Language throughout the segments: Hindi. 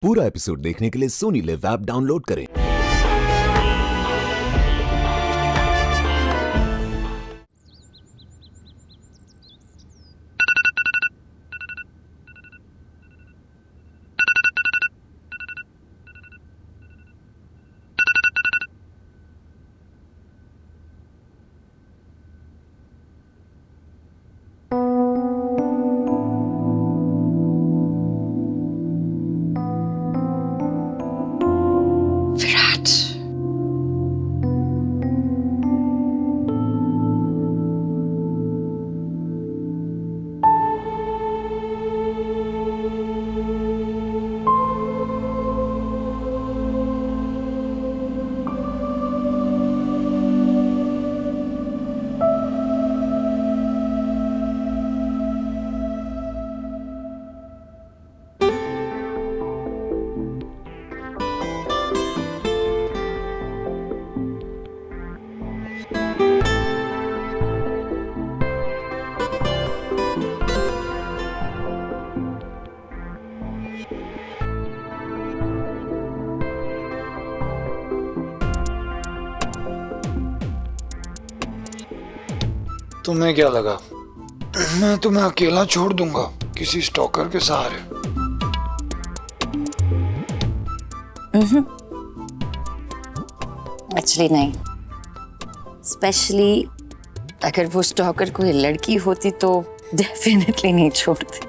पूरा एपिसोड देखने के लिए सोनी लिव ऐप डाउनलोड करें। तुम्हें क्या लगा मैं तुम्हें अकेला छोड़ दूंगा किसी स्टॉकर के सहारे? एक्चुअली नहीं, स्पेशली अगर वो स्टॉकर कोई लड़की होती तो डेफिनेटली नहीं छोड़ती।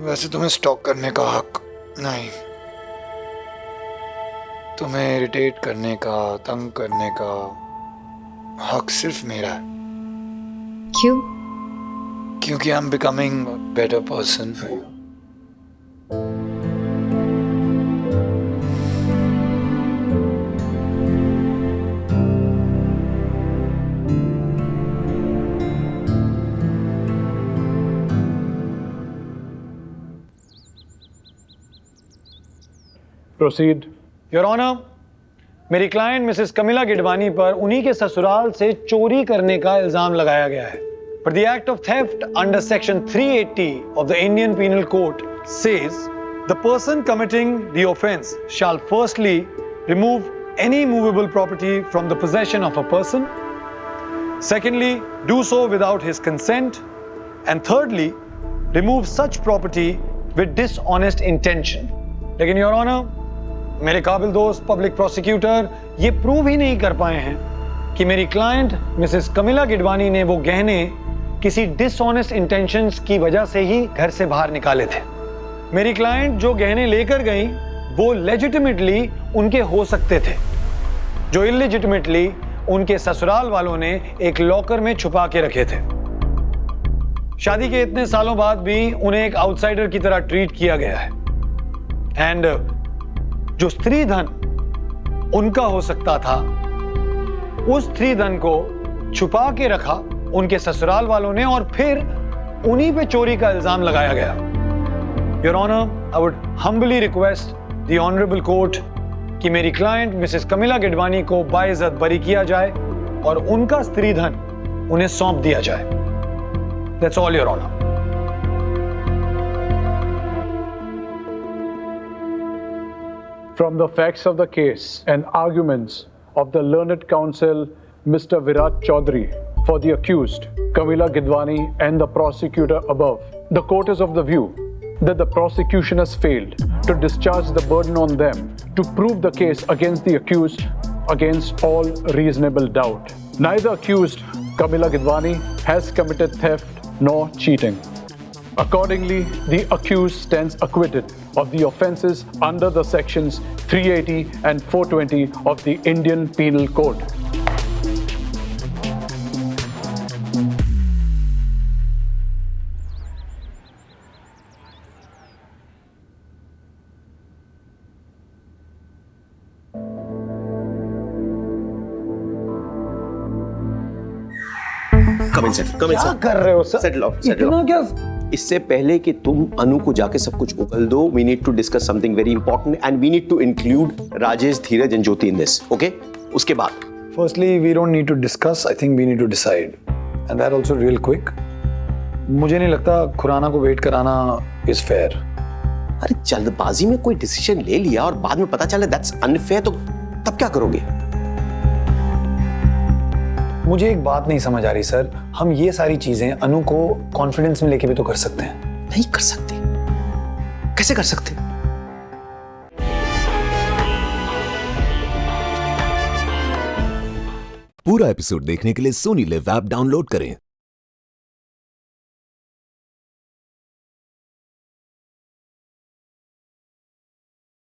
वैसे तुम्हें स्टॉक करने का हक नहीं, तुम्हें इरिटेट करने का, तंग करने का हक सिर्फ मेरा है। क्यों? क्योंकि I am becoming better person for you. Proceed. Your honour, मेरी क्लाइंट मिसेस कमिला गिडवानी पर उन्हीं के ससुराल से चोरी करने का इल्जाम लगाया गया है। पर the act of theft under section 380 of the Indian penal code says the person committing the offence shall firstly remove any movable property from the possession of a person, secondly do so without his consent, and thirdly remove such property with dishonest intention. लेकिन योर ऑनर, मेरे काबिल दोस्त पब्लिक प्रोसिक्यूटर ये प्रूव ही नहीं कर पाए हैं कि मेरी क्लाइंट मिसेस कमिला गिडवानी ने वो गहने किसी डिसऑनेस्ट इंटेंशंस की वजह से ही घर से बाहर निकाले थे। मेरी क्लाइंट जो गहने लेकर गई वो लेजिटिमेटली उनके हो सकते थे, जो इलेजिटिमेटली उनके ससुराल वालों ने एक लॉकर में छुपा के रखे थे। शादी के इतने सालों बाद भी उन्हें एक आउटसाइडर की तरह ट्रीट किया गया है। एंड जो स्त्री धन उनका हो सकता था, उस स्त्री धन को छुपा के रखा उनके ससुराल वालों ने और फिर उन्हीं पे चोरी का इल्जाम लगाया गया। Your honour, I would humbly request the honourable court कि मेरी क्लाइंट मिसेस कमिला गिडवानी को बाइज्जत बरी किया जाए और उनका स्त्री धन उन्हें सौंप दिया जाए। That's all your honour. From the facts of the case and arguments of the learned counsel, Mr. Virat Chaudhary, for the accused, Kamila Gidwani, and the prosecutor above, the court is of the view that the prosecution has failed to discharge the burden on them to prove the case against the accused against all reasonable doubt. Neither accused, Kamila Gidwani, has committed theft nor cheating. Accordingly, the accused stands acquitted of the offences under the sections 380 and 420 of the Indian Penal Code. Come in, sir. Come in, क्या sir. कर रहे हो सर? Settle down, settle इतना down. क्या? इससे पहले कि तुम अनु को जाके सब कुछ उगल दो, we need to discuss something very important and we need to include Rajesh, Dheeraj and Jyoti in this, okay? उसके बाद Firstly, we don't need to discuss. I think we need to decide, and that also real quick. मुझे नहीं लगता खुराना को वेट कराना is fair. अरे जल्दबाजी में कोई डिसीजन ले लिया और बाद में पता चला दैट्स अनफेयर, तो तब क्या करोगे? मुझे एक बात नहीं समझ आ रही सर, हम ये सारी चीजें अनु को कॉन्फिडेंस में लेके भी तो कर सकते हैं। नहीं कर सकते। कैसे कर सकते? पूरा एपिसोड देखने के लिए सोनी लिव ऐप डाउनलोड करें।